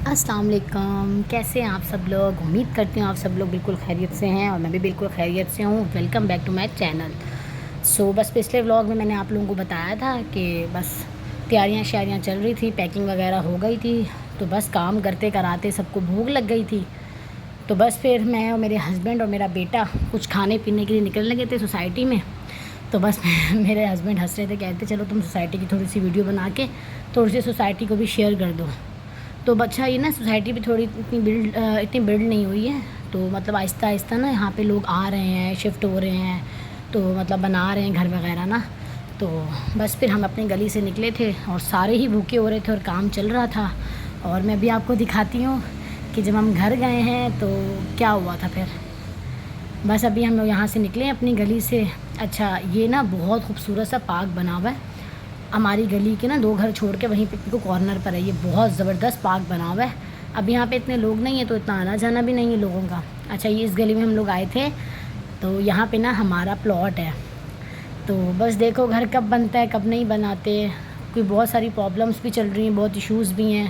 السلام علیکم، کیسے ہیں آپ سب لوگ؟ امید کرتی ہوں آپ سب لوگ بالکل خیریت سے ہیں اور میں بھی بالکل خیریت سے ہوں۔ Welcome back to my channel. بس پچھلے ولاگ میں نے آپ لوگوں کو بتایا تھا کہ بس تیاریاں شیاریاں چل رہی تھی، پیکنگ وغیرہ ہو گئی تھی، تو بس کام کرتے کراتے سب کو بھوک لگ گئی تھی، تو بس پھر میں اور میرے ہسبینڈ اور میرا بیٹا کچھ کھانے پینے کے لیے نکلنے لگے تھے سوسائٹی میں۔ تو بس میرے ہسبینڈ ہنس رہے تھے، کہتے چلو تم سوسائٹی کی تھوڑی سی ویڈیو بنا کے تھوڑی سی سوسائٹی کو بھی شیئر کر دو۔ تو بچہ یہ نا سوسائٹی بھی تھوڑی اتنی بلڈ نہیں ہوئی ہے، تو مطلب آہستہ آہستہ نا یہاں پہ لوگ آ رہے ہیں، شفٹ ہو رہے ہیں، تو مطلب بنا رہے ہیں گھر وغیرہ نا۔ تو بس پھر ہم اپنی گلی سے نکلے تھے اور سارے ہی بھوکے ہو رہے تھے اور کام چل رہا تھا، اور میں بھی آپ کو دکھاتی ہوں کہ جب ہم گھر گئے ہیں تو کیا ہوا تھا پھر۔ بس ابھی ہم لوگ یہاں سے نکلے اپنی گلی سے۔ اچھا یہ نا بہت خوبصورت سا پارک بنا ہوا ہے ہماری گلی کے نا 2 گھر چھوڑ کے، وہیں پہ کارنر پر ہے، یہ بہت زبردست پارک بنا ہوا ہے۔ اب یہاں پہ اتنے لوگ نہیں ہیں تو اتنا آنا جانا بھی نہیں ہے لوگوں کا۔ اچھا یہ اس گلی میں ہم لوگ آئے تھے، تو یہاں پہ نا ہمارا پلاٹ ہے، تو بس دیکھو گھر کب بنتا ہے کب نہیں بناتے، کوئی بہت ساری پرابلمس بھی چل رہی ہیں، بہت ایشوز بھی ہیں،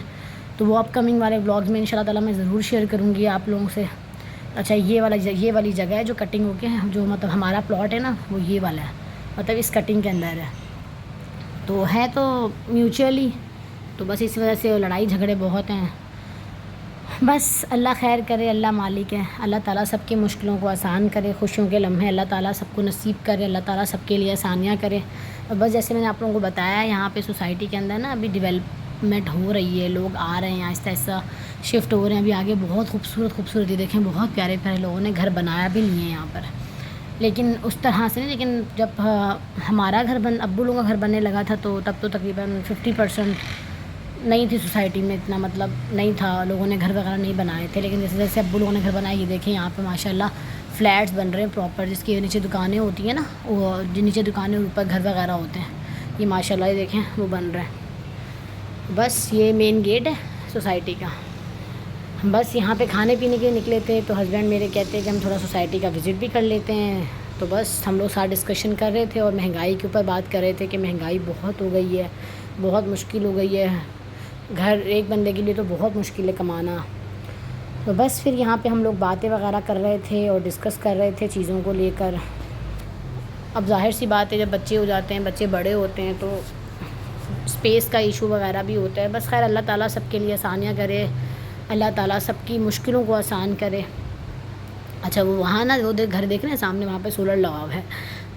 تو وہ اپ کمنگ والے ولاگز میں انشاءاللہ تعالیٰ میں ضرور شیئر کروں گی آپ لوگوں سے۔ اچھا یہ والی جگہ ہے جو کٹنگ ہو کے جو مطلب ہمارا پلاٹ ہے نا، وہ یہ والا ہے، مطلب اس کٹنگ کے اندر ہے، تو ہے تو میوچولی، تو بس اس وجہ سے لڑائی جھگڑے بہت ہیں۔ بس اللہ خیر کرے، اللہ مالک ہے، اللہ تعالیٰ سب کی مشکلوں کو آسان کرے، خوشیوں کے لمحے اللہ تعالیٰ سب کو نصیب کرے، اللہ تعالیٰ سب کے لیے آسانیاں کرے۔ اور بس جیسے میں نے آپ لوگوں کو بتایا ہے، یہاں پہ سوسائٹی کے اندر نا ابھی ڈیولپمنٹ ہو رہی ہے، لوگ آ رہے ہیں آہستہ آہستہ شفٹ ہو رہے ہیں، ابھی آگے بہت خوبصورت یہ دیکھیں، بہت پیارے پیارے لوگوں نے گھر بنایا بھی نہیں ہے یہاں پر، لیکن اس طرح سے نہیں، لیکن جب ہمارا ابو لوگوں کا گھر بننے لگا تھا تو تب تو تقریباً 50% نہیں تھی سوسائٹی میں، اتنا مطلب نہیں تھا، لوگوں نے گھر وغیرہ نہیں بنائے تھے، لیکن جیسے جیسے ابو لوگوں نے گھر بنائے، یہ دیکھیں یہاں پہ ماشاءاللہ فلیٹس بن رہے ہیں پراپر، جس کی نیچے دکانیں ہوتی ہیں نا، وہ جو نیچے دکانیں اوپر گھر وغیرہ ہوتے ہیں، یہ ماشاءاللہ یہ دیکھیں وہ بن رہے ہیں۔ بس یہ مین گیٹ ہے سوسائٹی کا۔ بس یہاں پہ کھانے پینے کے نکلے تھے، تو ہسبینڈ میرے کہتے ہیں کہ ہم تھوڑا سوسائٹی کا وزٹ بھی کر لیتے ہیں، تو بس ہم لوگ ساتھ ڈسکشن کر رہے تھے اور مہنگائی کے اوپر بات کر رہے تھے کہ مہنگائی بہت ہو گئی ہے، بہت مشکل ہو گئی ہے، گھر ایک بندے کے لیے تو بہت مشکل ہے کمانا۔ تو بس پھر یہاں پہ ہم لوگ باتیں وغیرہ کر رہے تھے اور ڈسکس کر رہے تھے چیزوں کو لے کر۔ اب ظاہر سی بات ہے جب بچے ہو جاتے ہیں، بچے بڑے ہوتے ہیں، تو اسپیس کا ایشو وغیرہ بھی ہوتا ہے۔ بس خیر اللہ تعالیٰ سب کے لیے آسانیاں کرے، اللہ تعالیٰ سب کی مشکلوں کو آسان کرے۔ اچھا وہ وہاں نا وہ گھر دیکھ رہے ہیں سامنے، وہاں پہ سولر لگا ہوا ہے،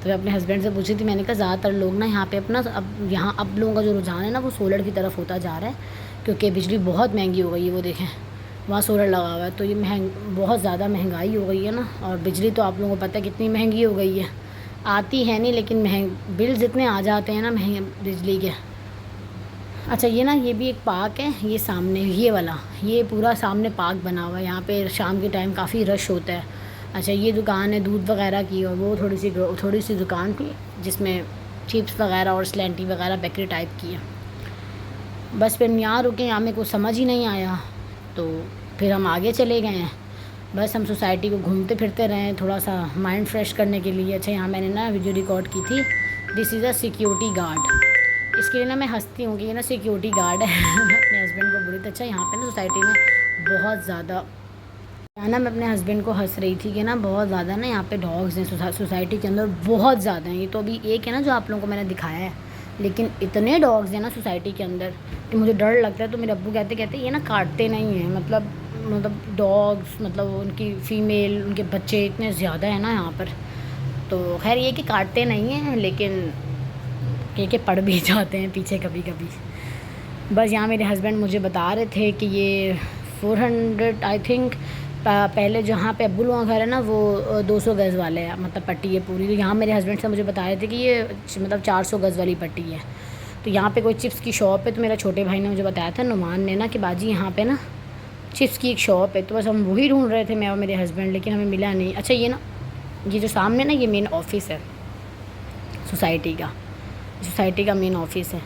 تو میں اپنے ہسبینڈ سے پوچھی تھی، میں نے کہا زیادہ تر لوگ نا یہاں پہ اپنا اب لوگوں کا جو رجحان ہے نا وہ سولر کی طرف ہوتا جا رہا ہے، کیونکہ بجلی بہت مہنگی ہو گئی ہے، وہ دیکھیں وہاں سولر لگا ہوا ہے، تو یہ بہت زیادہ مہنگائی ہو گئی ہے نا، اور بجلی تو آپ لوگوں کو پتہ ہے کتنی مہنگی ہو گئی ہے، آتی ہے نہیں لیکن بلز اتنے آ جاتے ہیں نا مہنگے بجلی کے۔ اچھا یہ نا یہ بھی ایک پارک ہے، یہ سامنے یہ والا، یہ پورا سامنے پارک بنا ہوا ہے، یہاں پہ شام کے ٹائم کافی رش ہوتا ہے۔ اچھا یہ دکان ہے دودھ وغیرہ کی، اور وہ تھوڑی سی دکان تھی جس میں چپس وغیرہ اور سلینٹی وغیرہ بیکری ٹائپ کی ہے۔ بس پھر ہم یہاں رکے، یہاں میں کچھ سمجھ ہی نہیں آیا، تو پھر ہم آگے چلے گئے ہیں۔ بس ہم سوسائٹی کو گھومتے پھرتے رہے ہیں تھوڑا سا مائنڈ فریش کرنے کے لیے۔ اچھا یہاں میں نے نا ویڈیو ریکارڈ کی تھی، دس از اے سیکیورٹی گارڈ، اس کے لیے نا میں ہنستی ہوں کہ یہ نا سیکیورٹی گارڈ ہے اپنے ہسبینڈ کو بری تو اچھا یہاں پہ نا سوسائٹی میں بہت زیادہ نا، میں اپنے ہسبینڈ کو ہنس رہی تھی کہ نا بہت زیادہ نا یہاں پہ ڈاگز ہیں سوسائٹی کے اندر، بہت زیادہ ہیں، یہ تو ابھی ایک ہے نا جو آپ لوگوں کو میں نے دکھایا ہے، لیکن اتنے ڈاگز ہیں نا سوسائٹی کے اندر کہ مجھے ڈر لگتا ہے، تو میرے ابو کہتے یہ نا کاٹتے نہیں ہیں، مطلب ڈاگز مطلب ان کی فیمیل ان کے بچے اتنے زیادہ ہیں نا یہاں پر، تو خیر یہ کہ کاٹتے نہیں ہیں لیکن کہ پڑ بھی جاتے ہیں پیچھے کبھی کبھی۔ بس یہاں میرے ہسبینڈ مجھے بتا رہے تھے کہ یہ 400 آئی تھنک، پہلے جہاں پہ ابو لوگوں کا گھر ہے نا وہ 200 گز والے ہے، مطلب پٹی ہے پوری، تو یہاں میرے ہسبینڈ سے مجھے بتا رہے تھے کہ یہ مطلب 400 گز والی پٹی ہے، تو یہاں پہ کوئی چپس کی شاپ ہے، تو میرا چھوٹے بھائی نے مجھے بتایا تھا نعمان نے نا کہ باجی یہاں پہ نا چپس کی ایک شاپ ہے، تو بس ہم وہی ڈھونڈ رہے تھے میں اور میرے ہسبینڈ، لیکن ہمیں ملا نہیں۔ اچھا یہ نا یہ جو سامنے نا یہ مین آفس ہے سوسائٹی کا مین آفس ہے۔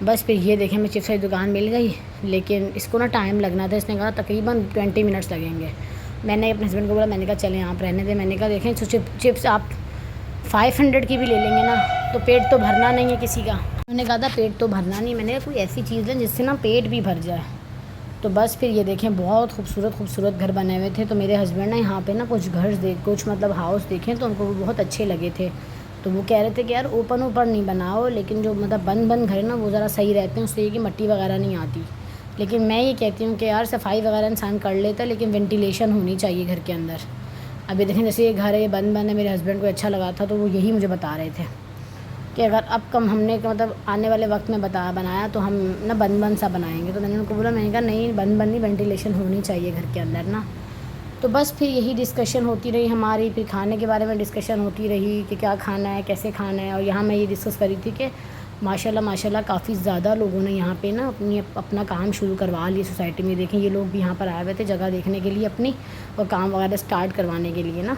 بس پھر یہ دیکھیں ہمیں چپس کی دکان مل گئی، لیکن اس کو نا ٹائم لگنا تھا، اس نے کہا تقریباً 20 منٹس لگیں گے۔ میں نے اپنے ہسبینڈ کو بولا، میں نے کہا چلیں آپ رہنے دیں، میں نے کہا دیکھیں چپس آپ 500 کی بھی لے لیں گے نا تو پیٹ تو بھرنا نہیں ہے کسی کا، میں نے کہا تھا پیٹ تو بھرنا نہیں، میں نے کہا کوئی ایسی چیز ہے جس سے نا پیٹ بھی بھر جائے، تو بس پھر یہ دیکھیں بہت خوبصورت گھر بنے ہوئے تھے. تو میرے ہسبینڈ نے یہاں پہ نا کچھ مطلب ہاؤس دیکھیں تو ان کو وہ بہت اچھے لگے تھے. تو وہ کہہ رہے تھے کہ یار اوپن نہیں بناؤ، لیکن جو مطلب بند گھر ہے نا وہ ذرا صحیح رہتے ہیں، اس سے یہ کہ مٹی وغیرہ نہیں آتی. لیکن میں یہ کہتی ہوں کہ یار صفائی وغیرہ انسان کر لیتا ہے، لیکن وینٹیلیشن ہونی چاہیے گھر کے اندر. ابھی دیکھیں جیسے یہ گھر ہے یہ بند ہے، میرے ہسبینڈ کو اچھا لگا تھا تو وہ یہی مجھے بتا رہے تھے کہ اگر اب ہم نے مطلب آنے والے وقت میں بنایا تو ہم نا بند سا بنائیں گے. تو میں نے ان کو بولا، میں نے کہا نہیں بند نہیں، وینٹیلیشن ہونی چاہیے گھر کے اندر نا. تو بس پھر یہی ڈسکشن ہوتی رہی ہماری، پھر کھانے کے بارے میں ڈسکشن ہوتی رہی کہ کیا کھانا ہے، کیسے کھانا ہے. اور یہاں میں یہ ڈسکس کری تھی کہ ماشاء اللہ کافی زیادہ لوگوں نے یہاں پہ نا اپنا کام شروع کروا لیا سوسائٹی میں. دیکھیں یہ لوگ بھی یہاں پر آئے ہوئے تھے جگہ دیکھنے کے لیے اپنی، اور کام وغیرہ سٹارٹ کروانے کے لیے نا.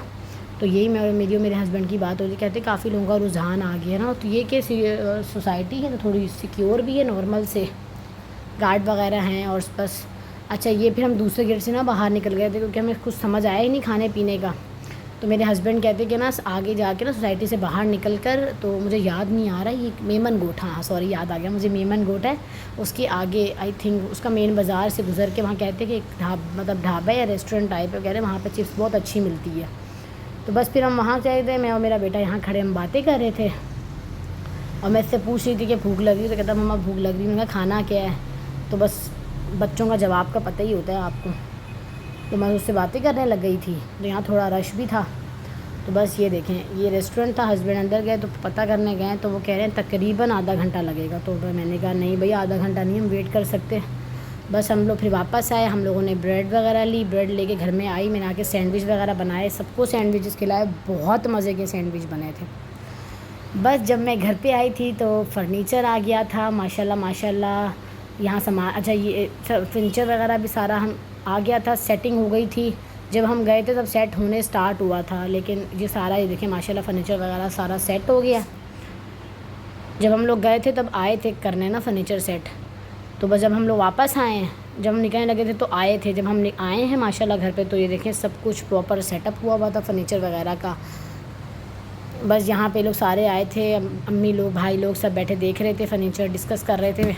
تو یہی میری اور میرے ہسبینڈ کی بات ہوتی، کہتے کافی لوگوں کا رجحان آ گیا نا. تو یہ کہ سوسائٹی ہے تو تھوڑی سیکیور بھی ہے، نارمل سے گارڈ وغیرہ ہیں اور بس. اچھا یہ پھر ہم دوسرے گیٹ سے نا باہر نکل گئے تھے کیونکہ ہمیں کچھ سمجھ آیا ہی نہیں کھانے پینے کا. تو میرے ہسبینڈ کہتے کہ نا آگے جا کے نا سوسائٹی سے باہر نکل کر، تو مجھے یاد نہیں آ رہا یہ میمن گوٹ، ہاں سوری یاد آ گیا مجھے، میمن گوٹ ہے اس کے آگے آئی تھنک اس کا مین بازار سے گزر کے وہاں کہتے کہ ایک ڈھابا یا ریسٹورنٹ ٹائپ ہے، کہہ رہے وہاں پہ چپس بہت اچھی ملتی ہے. تو بس پھر ہم وہاں چلے گئے، میں اور میرا بیٹا یہاں کھڑے ہم باتیں کر رہے تھے. اور میں اس سے پوچھ رہی تھی کہ بھوک لگ رہی ہے، تو کہتا مما بھوک لگ رہی ہے. میں نے کہا کھانا کیا ہے؟ تو بس بچوں کا جواب کا پتہ ہی ہوتا ہے آپ کو. تو میں اس سے باتیں کرنے لگ گئی تھی. تو یہاں تھوڑا رش بھی تھا. تو بس یہ دیکھیں یہ ریسٹورنٹ تھا، ہسبینڈ اندر گئے تو پتہ کرنے گئے تو وہ کہہ رہے ہیں تقریباً آدھا گھنٹہ لگے گا. تو میں نے کہا نہیں بھئی آدھا گھنٹہ نہیں ہم ویٹ کر سکتے. بس ہم لوگ پھر واپس آئے، ہم لوگوں نے بریڈ وغیرہ لی، بریڈ لے کے گھر میں آئی، میں نے آ کے سینڈوچ وغیرہ بنائے، سب کو سینڈوچز کھلائے، بہت مزے کے سینڈوچ بنے تھے. بس جب میں گھر پہ آئی تھی تو فرنیچر آ گیا تھا ماشاء اللہ یہاں اچھا یہ فرنیچر وغیرہ بھی سارا ہم آ گیا تھا، سیٹنگ ہو گئی تھی. جب ہم گئے تھے تب سیٹ ہونے سٹارٹ ہوا تھا، لیکن یہ سارا یہ دیکھیں ماشاء اللہ فرنیچر وغیرہ سارا سیٹ ہو گیا. جب ہم لوگ گئے تھے تب آئے تھے کرنے نا فرنیچر سیٹ. تو بس جب ہم لوگ واپس آئے ہیں، جب ہم نکلنے لگے تھے تو آئے تھے، جب ہم آئے ہیں ماشاءاللہ گھر پہ تو یہ دیکھیں سب کچھ پراپر سیٹ اپ ہوا تھا فرنیچر وغیرہ کا. بس یہاں پہ لوگ سارے آئے تھے، امی لوگ بھائی لوگ سب بیٹھے دیکھ رہے تھے فرنیچر، ڈسکس کر رہے تھے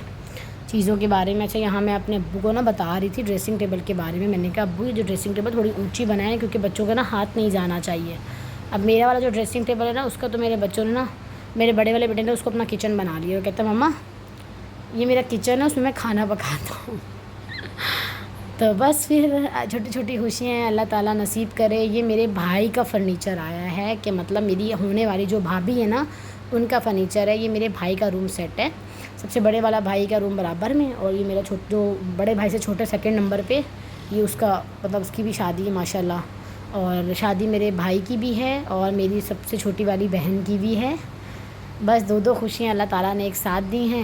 چیزوں کے بارے میں. اچھا یہاں میں اپنے ابو کو نا بتا رہی تھی ڈریسنگ ٹیبل کے بارے میں. میں نے کہا ابو یہ جو ڈریسنگ ٹیبل تھوڑی اونچی بنائیں کیونکہ بچوں کا نا ہاتھ نہیں جانا چاہیے. اب میرا والا جو ڈریسنگ ٹیبل ہے نا اس کا تو میرے بچوں نے نا، میرے بڑے والے بیٹے نے اس کو اپنا کچن بنا لیا. وہ کہتا ہے مما یہ میرا کچن ہے، اس میں میں کھانا پکاتا ہوں. تو بس پھر چھوٹی چھوٹی خوشیاں ہیں، اللہ تعالیٰ نصیب کرے. یہ میرے بھائی کا فرنیچر آیا ہے کہ مطلب میری ہونے والی جو بھابھی ہے نا ان کا فرنیچر ہے. یہ میرے بھائی کا روم سیٹ ہے، سب سے بڑے والا بھائی کا روم برابر میں، اور یہ میرا جو بڑے بھائی سے چھوٹے سیکنڈ نمبر پہ، یہ اس کا مطلب اس کی بھی شادی ہے ماشاءاللہ. اور شادی میرے بھائی کی بھی ہے اور میری سب سے چھوٹی والی بہن کی بھی ہے. بس دو خوشیاں اللہ تعالیٰ نے ایک ساتھ دی ہیں.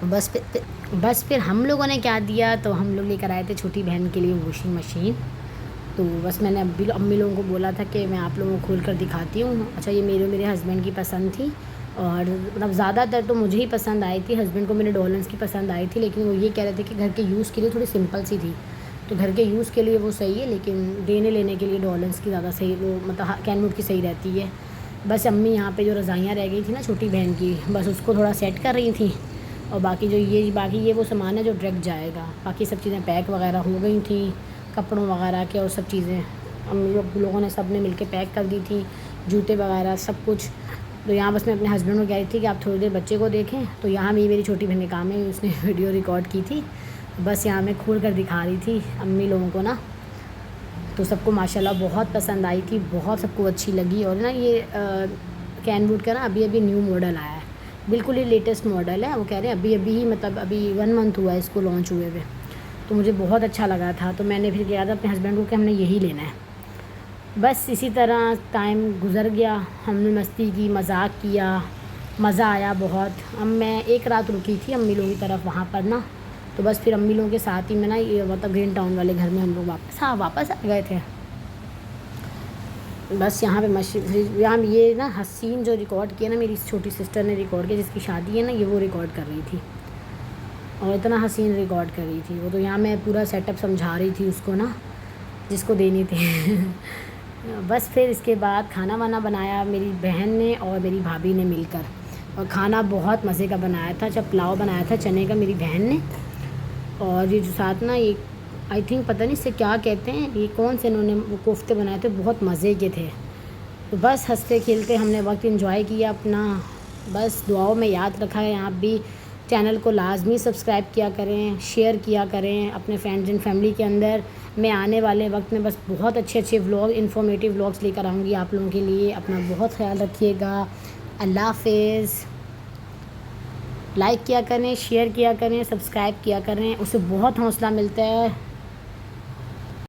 بس پھر ہم لوگوں نے کیا دیا، تو ہم لوگ لے کر آئے تھے چھوٹی بہن کے لیے واشنگ مشین. تو بس میں نے امی لوگوں کو بولا تھا کہ میں آپ لوگوں کو کھول کر دکھاتی ہوں. اچھا یہ میرے ہسبینڈ کی پسند تھی، اور مطلب زیادہ تر تو مجھے ہی پسند آئی تھی، ہسبینڈ کو میرے ڈولنس کی پسند آئی تھی، لیکن وہ یہ کہہ رہے تھے کہ گھر کے یوز کے لیے تھوڑی سمپل سی تھی. تو گھر کے یوز کے لیے وہ صحیح ہے، لیکن دینے لینے کے لیے ڈولنس کی زیادہ صحیح، وہ مطلب کین ووڈ کی صحیح رہتی ہے. بس امی یہاں پہ جو رضائیاں رہ گئی تھیں نا چھوٹی بہن کی، بس اس کو تھوڑا سیٹ کر رہی تھیں. اور باقی یہ وہ سامان ہے جو ڈائریکٹ جائے گا. باقی سب چیزیں پیک وغیرہ ہو گئی تھیں، کپڑوں وغیرہ کے، اور سب چیزیں امی لوگوں نے سب نے مل کے پیک کر دی تھی، جوتے وغیرہ سب کچھ. تو یہاں بس میں اپنے ہسبینڈ کو کہہ رہی تھی کہ آپ تھوڑی دیر بچے کو دیکھیں. تو یہاں بھی میری چھوٹی بہن کا کام ہے، اس نے ویڈیو ریکارڈ کی تھی. بس یہاں میں کھول کر دکھا رہی تھی امی لوگوں کو نا. تو سب کو ماشاءاللہ بہت پسند آئی تھی، بہت سب کو اچھی لگی. اور نا یہ کین ووڈ کا نا ابھی نیو ماڈل آیا ہے، بالکل ہی لیٹسٹ ماڈل ہے. وہ کہہ رہے ہیں ابھی ہی مطلب ابھی 1 منتھ ہوا ہے اس کو لانچ ہوئے ہوئے. تو مجھے بہت اچھا لگا تھا، تو میں نے پھر کہا تھا اپنے ہسبینڈ کو کہ ہم نے یہی لینا ہے. بس اسی طرح ٹائم گزر گیا، ہم نے مستی کی، مذاق کیا، مزہ آیا بہت. اب میں ایک رات رکی تھی امی لوگوں کی طرف وہاں پر نا. تو بس پھر امی لوگوں کے ساتھ ہی میں نا یہ مطلب گرین ٹاؤن والے گھر میں ہم لوگ واپس آ گئے تھے. بس یہاں پہ یہاں یہ نا حسین جو ریکارڈ کیا نا میری چھوٹی سسٹر نے ریکارڈ کیا، جس کی شادی ہے نا، یہ وہ ریکارڈ کر رہی تھی، اور اتنا حسین ریکارڈ کر رہی تھی وہ. تو یہاں میں پورا سیٹ اپ سمجھا رہی تھی اس کو نا، جس کو دینی تھی. بس پھر اس کے بعد کھانا وانا بنایا میری بہن نے اور میری بھابھی نے مل کر، اور کھانا بہت مزے کا بنایا تھا. جب پلاؤ بنایا تھا چنے کا میری بہن نے، اور یہ جو ساتھ نا یہ آئی تھنک پتہ نہیں اسے کیا کہتے ہیں، یہ کون سے انہوں نے وہ کوفتے بنائے تھے، بہت مزے کے تھے۔ تو بس ہنستے کھیلتے ہم نے وقت انجوائے کیا اپنا، بس دعاؤں میں یاد رکھا ہے۔ آپ بھی چینل کو لازمی سبسکرائب کیا کریں، شیئر کیا کریں اپنے فرینڈز اینڈ فیملی کے اندر۔ میں آنے والے وقت میں بس بہت اچھے اچھے ولاگ، انفارمیٹیو ولاگس لے کر آؤں گی آپ لوگوں کے لیے۔ اپنا بہت خیال رکھیے گا۔ اللہ حافظ۔ لائک کیا کریں، شیئر کیا کریں، سبسکرائب کیا کریں، اس سے بہت حوصلہ ملتا ہے۔